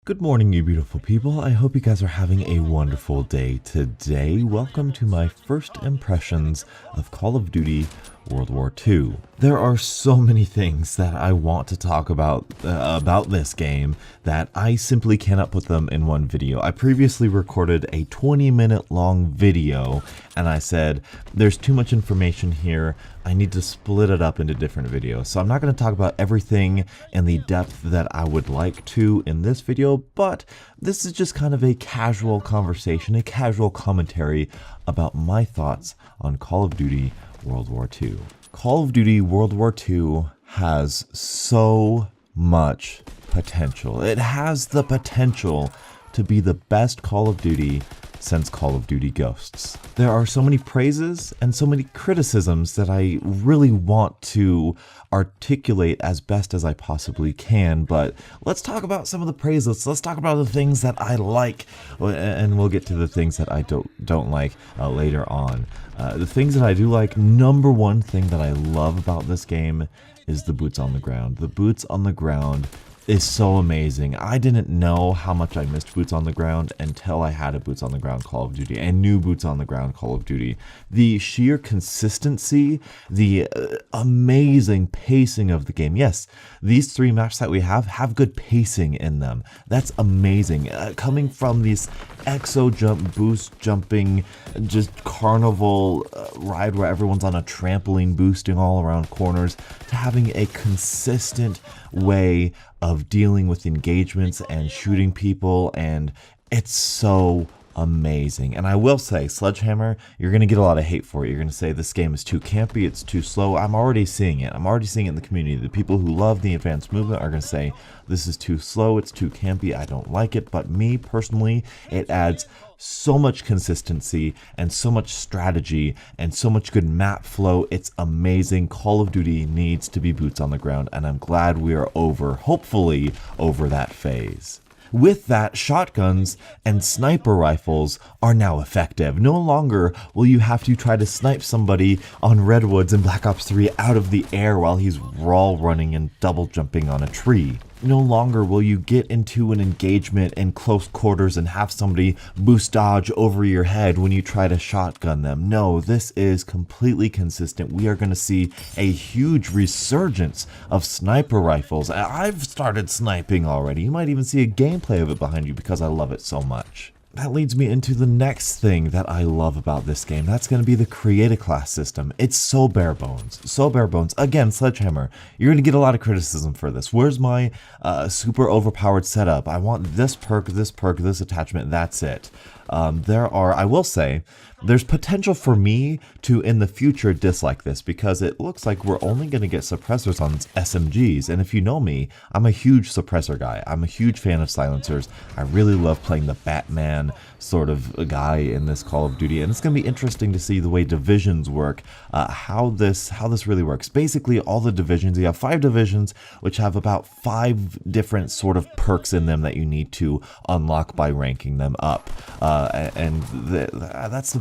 Good morning, you beautiful people. I hope you guys are having a wonderful day today. Welcome to my first impressions of Call of Duty World War II. There are so many things that I want to talk about this game that I simply cannot put them in one video. I previously recorded a 20-minute long video and I said there's too much information here. I need to split it up into different videos. So I'm not going to talk about everything in the depth that I would like to in this video, but this is just kind of a casual conversation, a casual commentary about my thoughts on Call of Duty World War II. Call of Duty World War II has so much potential. It has the potential to be the best Call of Duty since Call of Duty Ghosts. There are so many praises and so many criticisms that I really want to articulate as best as I possibly can, but let's talk about some of the praises. Let's talk about the things that I like, and we'll get to the things that I don't like later on. The things that I do like, number one thing that I love about this game is the boots on the ground. The boots on the ground is so amazing. I didn't know how much I missed boots on the ground until I had a boots on the ground Call of Duty and new boots on the ground Call of Duty. The sheer consistency, the amazing pacing of the game. Yes, these three maps that we have good pacing in them. That's amazing. Coming from these exo jump, boost jumping, just carnival ride where everyone's on a trampoline boosting all around corners, to having a consistent way of dealing with engagements and shooting people, and it's so amazing. And I will say, Sledgehammer, you're going to get a lot of hate for it. You're going to say this game is too campy, it's too slow. I'm already seeing it. I'm already seeing it in the community. The people who love the advanced movement are going to say this is too slow, it's too campy, I don't like it. But me personally, it adds so much consistency and so much strategy and so much good map flow. It's amazing. Call of Duty needs to be boots on the ground, and I'm glad we are hopefully over that phase. With that, shotguns and sniper rifles are now effective. No longer will you have to try to snipe somebody on Redwoods in Black Ops 3 out of the air while he's wall running and double jumping on a tree. No longer will you get into an engagement in close quarters and have somebody boost dodge over your head when you try to shotgun them. No, this is completely consistent. We are going to see a huge resurgence of sniper rifles. I've started sniping already. You might even see a gameplay of it behind you because I love it so much. That leads me into the next thing that I love about this game. That's going to be the create a class system. It's so bare bones. So bare bones. Again, Sledgehammer, you're going to get a lot of criticism for this. Where's my super overpowered setup? I want this perk, this attachment, that's it. I will say, there's potential for me to, in the future, dislike this because it looks like we're only going to get suppressors on SMGs. And if you know me, I'm a huge suppressor guy. I'm a huge fan of silencers. I really love playing the Batman sort of guy in this Call of Duty. And it's going to be interesting to see the way divisions work, how this really works. Basically, all the divisions, you have 5 divisions, which have about 5 different sort of perks in them that you need to unlock by ranking them up. That's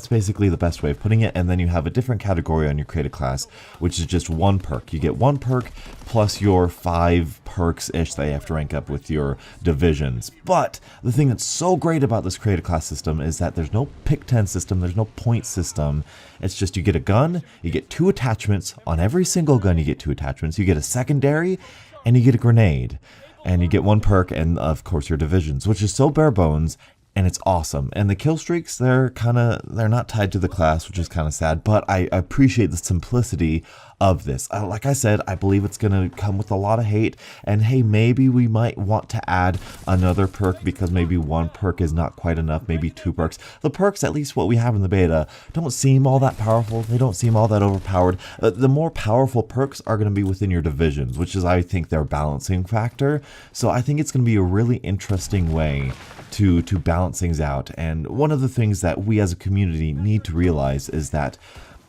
basically the best way of putting it. And then you have a different category on your create a class, which is just 1 perk. You get 1 perk plus your 5 perks-ish that you have to rank up with your divisions. But the thing that's so great about this create a class system is that there's no pick 10 system, there's no point system. It's just you get a gun, you get 2 attachments. On every single gun you get 2 attachments. You get a secondary and you get a grenade. And you get 1 perk and of course your divisions, which is so bare bones. And it's awesome. And the kill streaks, they're not tied to the class, which is kind of sad, but I appreciate the simplicity of this. Like I said, I believe it's going to come with a lot of hate, and hey, maybe we might want to add another perk because maybe 1 perk is not quite enough, maybe 2 perks. The perks, at least what we have in the beta, don't seem all that powerful. They don't seem all that overpowered. The more powerful perks are going to be within your divisions, which is, I think, their balancing factor. So I think it's going to be a really interesting way to balance things out. And one of the things that we as a community need to realize is that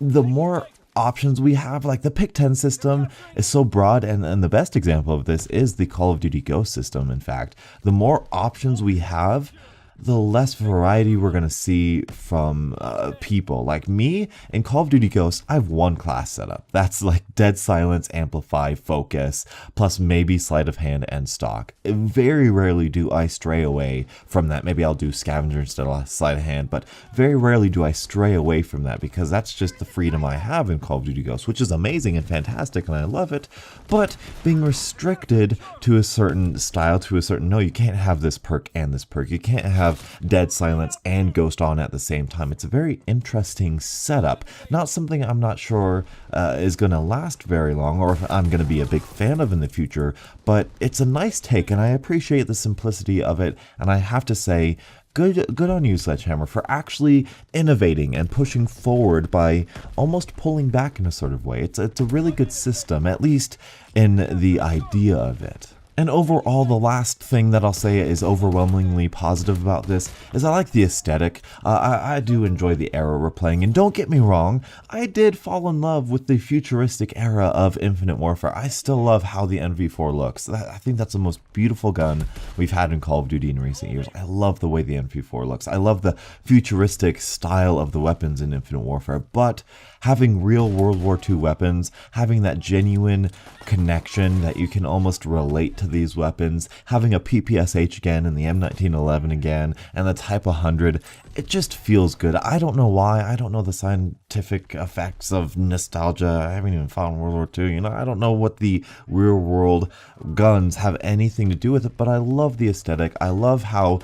the more options we have, like the pick 10 system is so broad, and the best example of this is the Call of Duty Ghost system. In fact, the more options we have, the less variety we're going to see from people. Like me, in Call of Duty Ghosts, I have one class setup. That's like Dead Silence, Amplify, Focus, plus maybe Sleight of Hand and Stock. Very rarely do I stray away from that. Maybe I'll do Scavenger instead of Sleight of Hand, but very rarely do I stray away from that because that's just the freedom I have in Call of Duty Ghosts, which is amazing and fantastic and I love it, but being restricted to a certain style, to a certain, no, you can't have this perk and this perk. You can't have Dead Silence and Ghost on at the same time. It's a very interesting setup. Not something I'm not sure is going to last very long or if I'm going to be a big fan of in the future, but it's a nice take and I appreciate the simplicity of it, and I have to say, Good on you, Sledgehammer, for actually innovating and pushing forward by almost pulling back in a sort of way. It's a really good system, at least in the idea of it. And overall, the last thing that I'll say is overwhelmingly positive about this is I like the aesthetic. I do enjoy the era we're playing, and don't get me wrong, I did fall in love with the futuristic era of Infinite Warfare. I still love how the NV4 looks. I think that's the most beautiful gun we've had in Call of Duty in recent years. I love the way the NV4 looks. I love the futuristic style of the weapons in Infinite Warfare, but having real World War II weapons, having that genuine connection that you can almost relate to these weapons, having a PPSH again and the M1911 again and the Type 100, it just feels good. I don't know why. I don't know the scientific effects of nostalgia. I haven't even fought in World War II. You know, I don't know what the real world guns have anything to do with it, but I love the aesthetic. I love how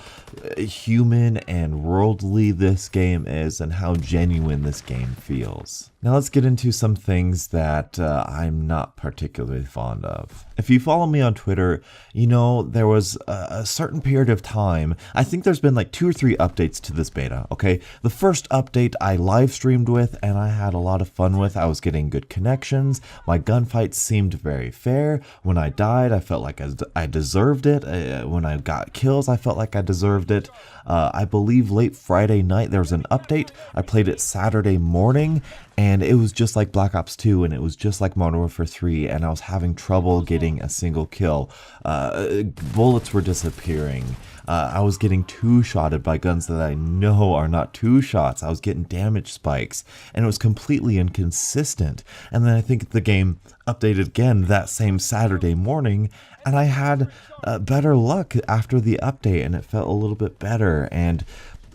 human and worldly this game is and how genuine this game feels. Now let's get into some things that I'm not particularly fond of. If you follow me on Twitter, you know there was a certain period of time, I think there's been like 2 or 3 updates to this beta, okay? The first update I live streamed with and I had a lot of fun with. I was getting good connections. My gunfights seemed very fair. When I died, I felt like I deserved it. When I got kills, I felt like I deserved it. I believe late Friday night there was an update. I played it Saturday morning and it was just like Black Ops 2 and it was just like Modern Warfare 3 and I was having trouble getting a single kill. Bullets were disappearing. I was getting two-shotted by guns that I know are not two-shots. I was getting damage spikes and it was completely inconsistent. And then I think the game updated again that same Saturday morning and I had better luck after the update and it felt a little bit better. And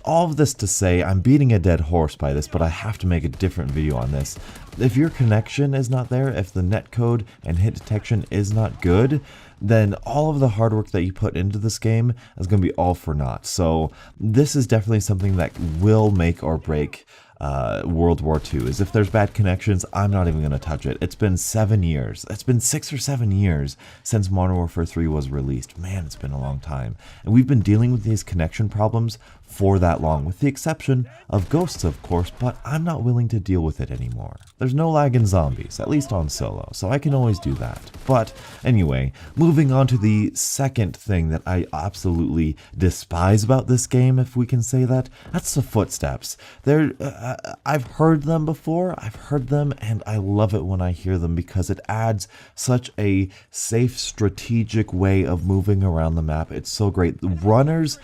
all of this to say, I'm beating a dead horse by this, but I have to make a different video on this. If your connection is not there, if the netcode and hit detection is not good, then all of the hard work that you put into this game is going to be all for naught. So this is definitely something that will make or break World War II. Is if there's bad connections, I'm not even going to touch it. It's been 7 years. It's been 6 or 7 years since Modern Warfare 3 was released. Man, it's been a long time. And we've been dealing with these connection problems for that long, with the exception of Ghosts, of course, but I'm not willing to deal with it anymore. There's no lag in zombies, at least on solo, so I can always do that. But anyway, moving on to the second thing that I absolutely despise about this game, if we can say that, that's the footsteps. I've heard them before, and I love it when I hear them because it adds such a safe, strategic way of moving around the map. It's so great. The runners,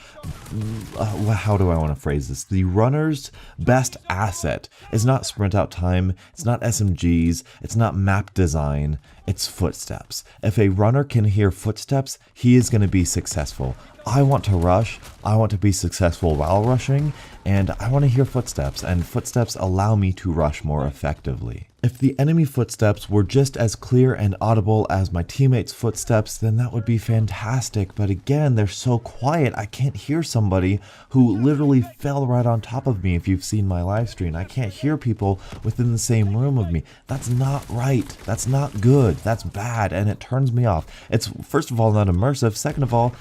how do I want to phrase this? The runner's best asset is not sprint out time, it's not SMGs, it's not map design, it's footsteps. If a runner can hear footsteps, he is going to be successful. I want to rush, I want to be successful while rushing, and I want to hear footsteps, and footsteps allow me to rush more effectively. If the enemy footsteps were just as clear and audible as my teammates' footsteps, then that would be fantastic, but again, they're so quiet, I can't hear somebody who literally fell right on top of me. If you've seen my live stream, I can't hear people within the same room of me. That's not right, that's not good, that's bad, and it turns me off. It's, first of all, not immersive, second of all,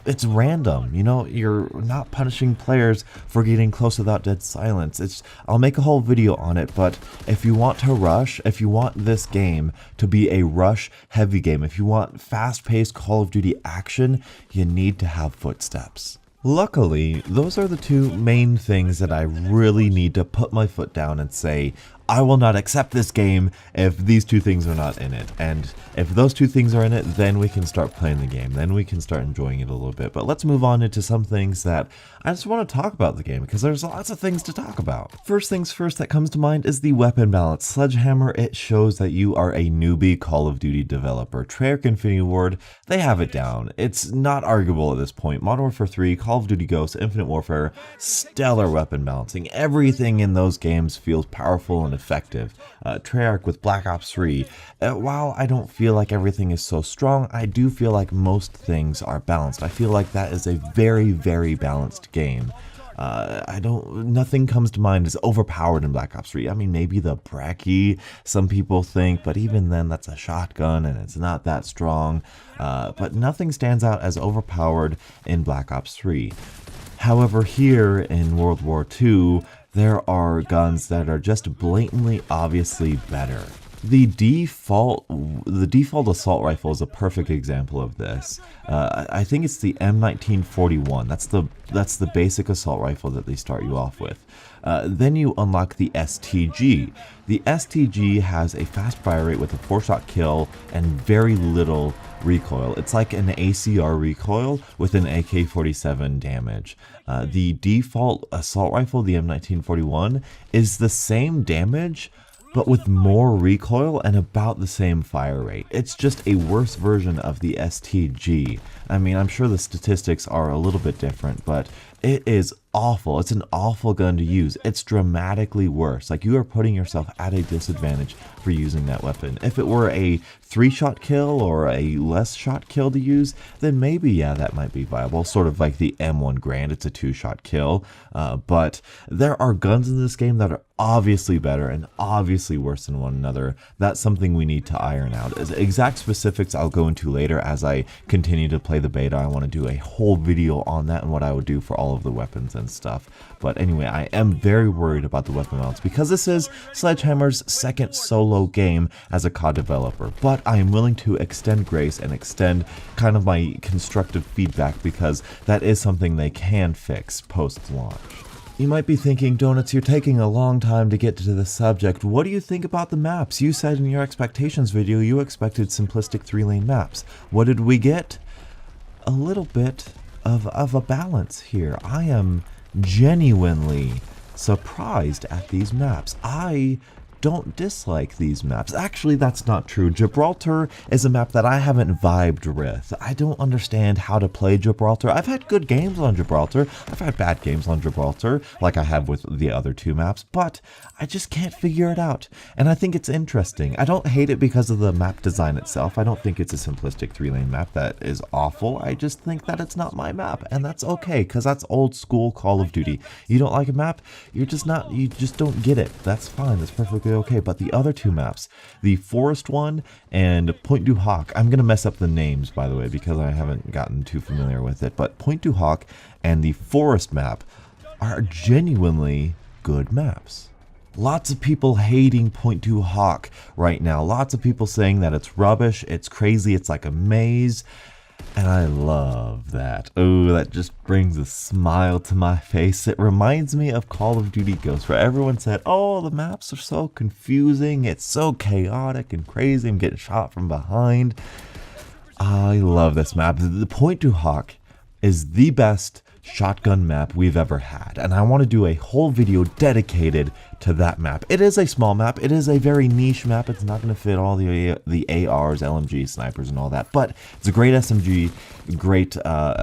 it's random, you know, you're not punishing players for getting close without Dead Silence. I'll make a whole video on it, but if you want to rush, if you want this game to be a rush heavy game, if you want fast-paced Call of Duty action, you need to have footsteps. Luckily, those are the two main things that I really need to put my foot down and say, I will not accept this game if these two things are not in it. And if those two things are in it, then we can start playing the game. Then we can start enjoying it a little bit. But let's move on into some things that I just want to talk about the game, because there's lots of things to talk about. First things first that comes to mind is the weapon balance. Sledgehammer, it shows that you are a newbie Call of Duty developer. Treyarch Infinity Ward, they have it down. It's not arguable at this point. Modern Warfare 3, Call of Duty Ghosts, Infinite Warfare, stellar weapon balancing. Everything in those games feels powerful and effective. Treyarch with Black Ops 3, while I don't feel like everything is so strong, I do feel like most things are balanced. I feel like that is a very, very balanced game. Nothing comes to mind as overpowered in Black Ops 3. I mean, maybe the Brecci, some people think, but even then, that's a shotgun and it's not that strong. But nothing stands out as overpowered in Black Ops 3. However, here in World War II, there are guns that are just blatantly, obviously better. The default assault rifle is a perfect example of this. I think it's the M1941. That's the basic assault rifle that they start you off with. Then you unlock the STG. The STG has a fast fire rate with a 4-shot kill and very little recoil. It's like an ACR recoil with an AK-47 damage. The default assault rifle, the M1941, is the same damage, but with more recoil and about the same fire rate. It's just a worse version of the STG. I mean, I'm sure the statistics are a little bit different, but it is awful. It's an awful gun to use. It's dramatically worse. Like, you are putting yourself at a disadvantage for using that weapon. If it were a 3-shot kill or a less shot kill to use, then maybe, yeah, that might be viable. Sort of like the M1 Garand, it's a 2-shot kill. But there are guns in this game that are obviously better and obviously worse than one another. That's something we need to iron out. As exact specifics I'll go into later as I continue to play the beta. I want to do a whole video on that and what I would do for all of the weapons and stuff. But anyway, I am very worried about the weapon balance because this is Sledgehammer's second solo game as a COD developer. But I am willing to extend grace and extend kind of my constructive feedback because that is something they can fix post-launch. You might be thinking, Donuts, you're taking a long time to get to the subject. What do you think about the maps? You said in your expectations video you expected simplistic 3-lane maps. What did we get? A little bit of a balance here. I am genuinely surprised at these maps. I don't dislike these maps. Actually, that's not true. Gibraltar is a map that I haven't vibed with. I don't understand how to play Gibraltar. I've had good games on Gibraltar. I've had bad games on Gibraltar, like I have with the other two maps, but I just can't figure it out. And I think it's interesting. I don't hate it because of the map design itself. I don't think it's a simplistic 3-lane map that is awful. I just think that it's not my map, and that's okay, because that's old school Call of Duty. You don't like a map, you just don't get it. That's fine. That's perfectly okay. But the other two maps, the Forest one and Pointe du Hoc, I'm going to mess up the names, by the way, because I haven't gotten too familiar with it, but Pointe du Hoc and the Forest map are genuinely good maps. Lots of people hating Pointe du Hoc right now. Lots of people saying that it's rubbish, it's crazy, it's like a maze. And I love that. Oh, that just brings a smile to my face. It reminds me of Call of Duty Ghosts, where everyone said, oh, the maps are so confusing. It's so chaotic and crazy. I'm getting shot from behind. I love this map. The Pointe du Hoc is the best shotgun map we've ever had, and I want to do a whole video dedicated to that map. It is a small map, it is a very niche map, it's not going to fit all the ARs, LMG, snipers and all that, but it's a great SMG, great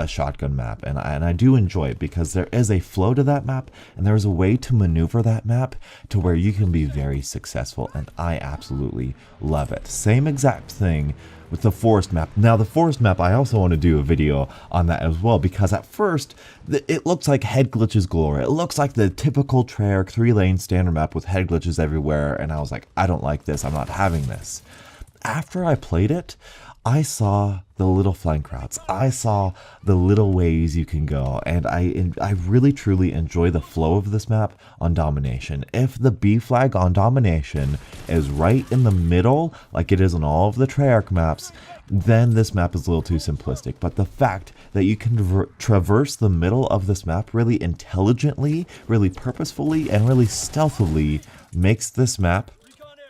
shotgun map, and I do enjoy it because there is a flow to that map, and there is a way to maneuver that map to where you can be very successful, and I absolutely love it. Same exact thing with the Forest map. Now, the Forest map, I also want to do a video on that as well, because at first, it looks like head glitches galore. It looks like the typical Treyarch 3-lane standard map with head glitches everywhere, and I was like, I don't like this, I'm not having this. After I played it, I saw the little flank routes. I saw the little ways you can go, and I really truly enjoy the flow of this map on Domination. If the B flag on Domination is right in the middle, like it is on all of the Treyarch maps, then this map is a little too simplistic. But the fact that you can traverse the middle of this map really intelligently, really purposefully, and really stealthily makes this map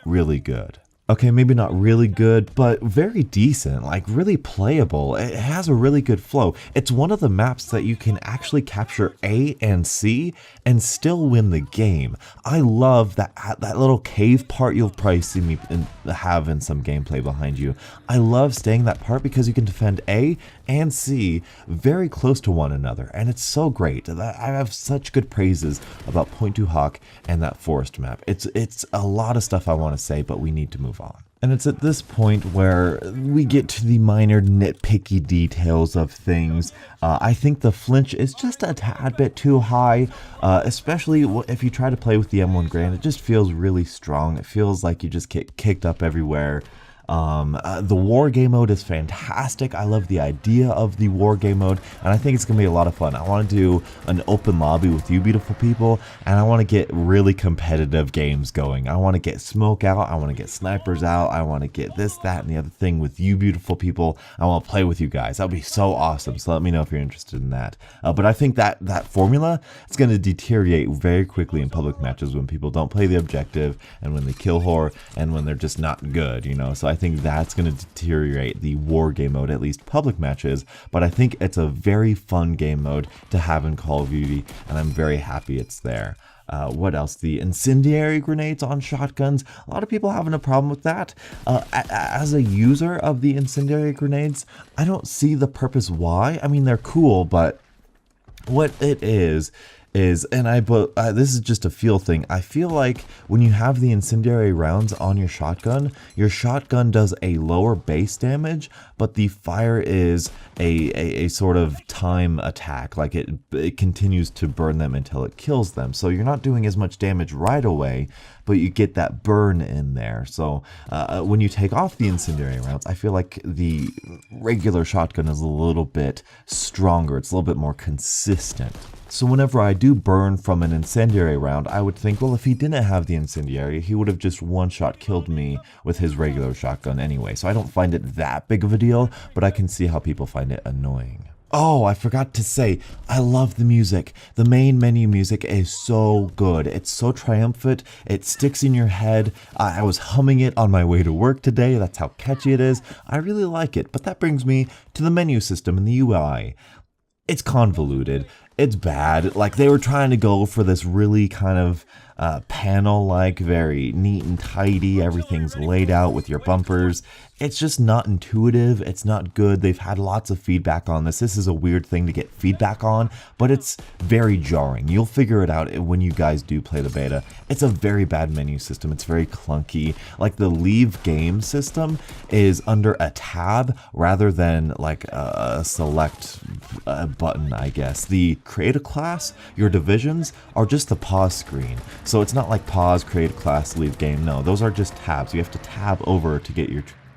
really good. Okay, maybe not really good, but very decent, like really playable. It has a really good flow. It's one of the maps that you can actually capture A and C and still win the game. I love that little cave part you'll probably see me have in some gameplay behind you. I love staying that part because you can defend A and C very close to one another, and it's so great. I have such good praises about Point du Hoc and that forest map. It's a lot of stuff I want to say, but we need to move on. And it's at this point where we get to the minor nitpicky details of things. I think the flinch is just a tad bit too high, especially if you try to play with the M1 Garand. It just feels really strong. It feels like you just get kicked up everywhere. The war game mode is fantastic. I love the idea of the war game mode, and I think it's gonna be a lot of fun. I want to do an open lobby with you beautiful people, and I want to get really competitive games going. I want to get smoke out, I want to get snipers out, I want to get this, that, and the other thing with you beautiful people. I want to play with you guys. That would be so awesome. So let me know if you're interested in that. But I think that formula is going to deteriorate very quickly in public matches when people don't play the objective, and when they kill whore, and when they're just not good, you know. So I think that's going to deteriorate the war game mode, at least public matches, but I think it's a very fun game mode to have in Call of Duty, and I'm very happy it's there. What else? The incendiary grenades on shotguns. A lot of people having a problem with that. As a user of the incendiary grenades, I don't see the purpose why. I mean, they're cool, but what it is, and this is just a feel thing. I feel like when you have the incendiary rounds on your shotgun does a lower base damage, but the fire is a sort of time attack. Like it continues to burn them until it kills them. So you're not doing as much damage right away, but you get that burn in there. So when you take off the incendiary rounds, I feel like the regular shotgun is a little bit stronger. It's a little bit more consistent. So whenever I do burn from an incendiary round, I would think, well, if he didn't have the incendiary, he would have just one-shot killed me with his regular shotgun anyway. So I don't find it that big of a deal, but I can see how people find it annoying. Oh, I forgot to say, I love the music. The main menu music is so good. It's so triumphant. It sticks in your head. I was humming it on my way to work today. That's how catchy it is. I really like it. But that brings me to the menu system and the UI. It's convoluted. It's bad. Like, they were trying to go for this really kind of panel-like, very neat and tidy. Everything's laid out with your bumpers. It's just not intuitive. It's not good. They've had lots of feedback on this. This is a weird thing to get feedback on, but it's very jarring. You'll figure it out when you guys do play the beta. It's a very bad menu system. It's very clunky. Like, the leave game system is under a tab rather than like a select button, I guess. The create a class, your divisions are just the pause screen. So it's not like pause, create a class, leave game. No, those are just tabs. You have to tab over to get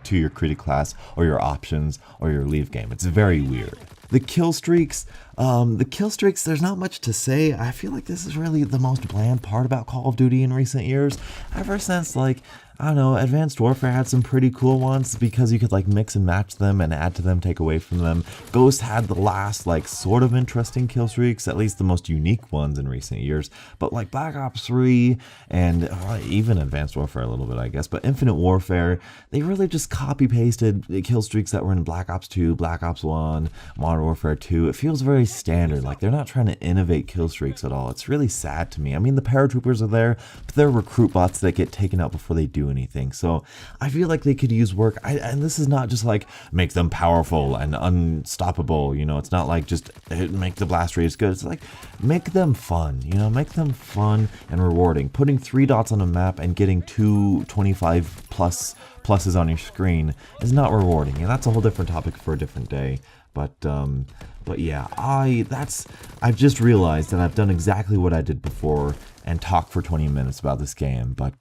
to your create class or your options or your leave game. It's very weird. The kill streaks, there's not much to say. I feel like this is really the most bland part about Call of Duty in recent years. Ever since, like, I don't know, Advanced Warfare had some pretty cool ones because you could like mix and match them and add to them, take away from them. Ghost had the last like sort of interesting kill streaks, at least the most unique ones in recent years. But like Black Ops 3 and even Advanced Warfare a little bit, I guess, but Infinite Warfare, they really just copy pasted kill streaks that were in Black Ops 2, Black Ops 1, Modern Warfare 2. It feels very standard, like they're not trying to innovate kill streaks at all. It's really sad to me. I mean, the paratroopers are there, but they're recruit bots that get taken out before they do anything. So I feel like they could use work. And this is not just like make them powerful and unstoppable, you know. It's not like just make the blast radius good. It's like make them fun, you know, make them fun and rewarding. Putting 3 dots on a map and getting 225 pluses on your screen is not rewarding, and that's a whole different topic for a different day. But yeah, I've just realized that I've done exactly what I did before and talk for 20 minutes about this game. But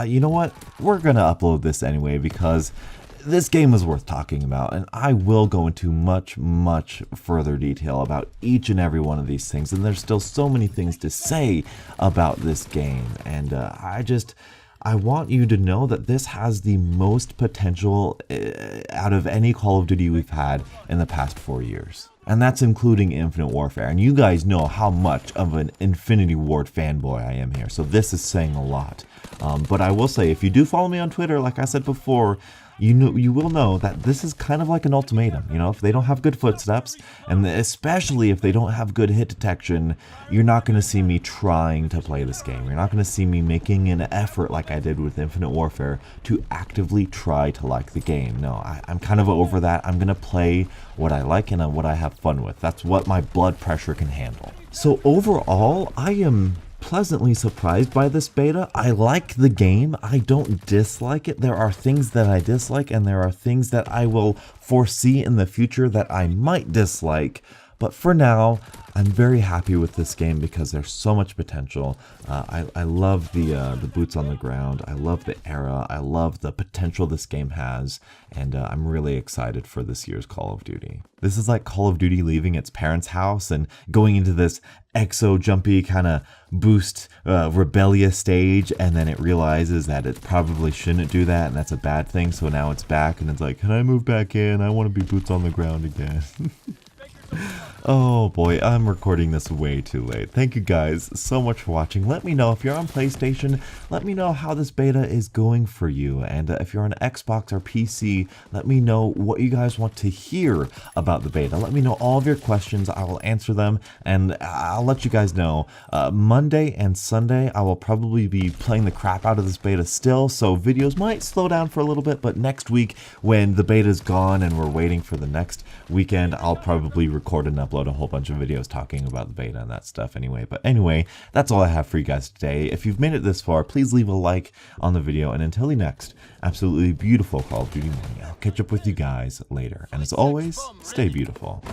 you know what? We're gonna upload this anyway because this game is worth talking about, and I will go into much, much further detail about each and every one of these things, and there's still so many things to say about this game, and I want you to know that this has the most potential out of any Call of Duty we've had in the past 4 years. And that's including Infinite Warfare. And you guys know how much of an Infinity Ward fanboy I am here, so this is saying a lot. But I will say, if you do follow me on Twitter, like I said before, you will know that this is kind of like an ultimatum. You know, if they don't have good footsteps, and especially if they don't have good hit detection, you're not going to see me trying to play this game. You're not going to see me making an effort like I did with Infinite Warfare to actively try to like the game. No, I'm kind of over that. I'm going to play what I like and what I have fun with. That's what my blood pressure can handle. So overall, I am pleasantly surprised by this beta. I like the game. I don't dislike it. There are things that I dislike, and there are things that I will foresee in the future that I might dislike. But for now, I'm very happy with this game because there's so much potential. I love the boots on the ground. I love the era. I love the potential this game has, and I'm really excited for this year's Call of Duty. This is like Call of Duty leaving its parents' house and going into this exo jumpy kind of boost rebellious stage, and then it realizes that it probably shouldn't do that, and that's a bad thing. So now it's back, and it's like, can I move back in? I want to be boots on the ground again. Oh boy, I'm recording this way too late. Thank you guys so much for watching. Let me know if you're on PlayStation, let me know how this beta is going for you. And if you're on Xbox or PC, let me know what you guys want to hear about the beta. Let me know all of your questions. I will answer them, and I'll let you guys know. Monday and Sunday, I will probably be playing the crap out of this beta still, so videos might slow down for a little bit, but next week, when the beta's gone and we're waiting for the next weekend, I'll probably record and upload a whole bunch of videos talking about the beta and that stuff anyway. But anyway, that's all I have for you guys today. If you've made it this far, please leave a like on the video, and until the next absolutely beautiful Call of Duty morning, I'll catch up with you guys later. And as always, stay beautiful.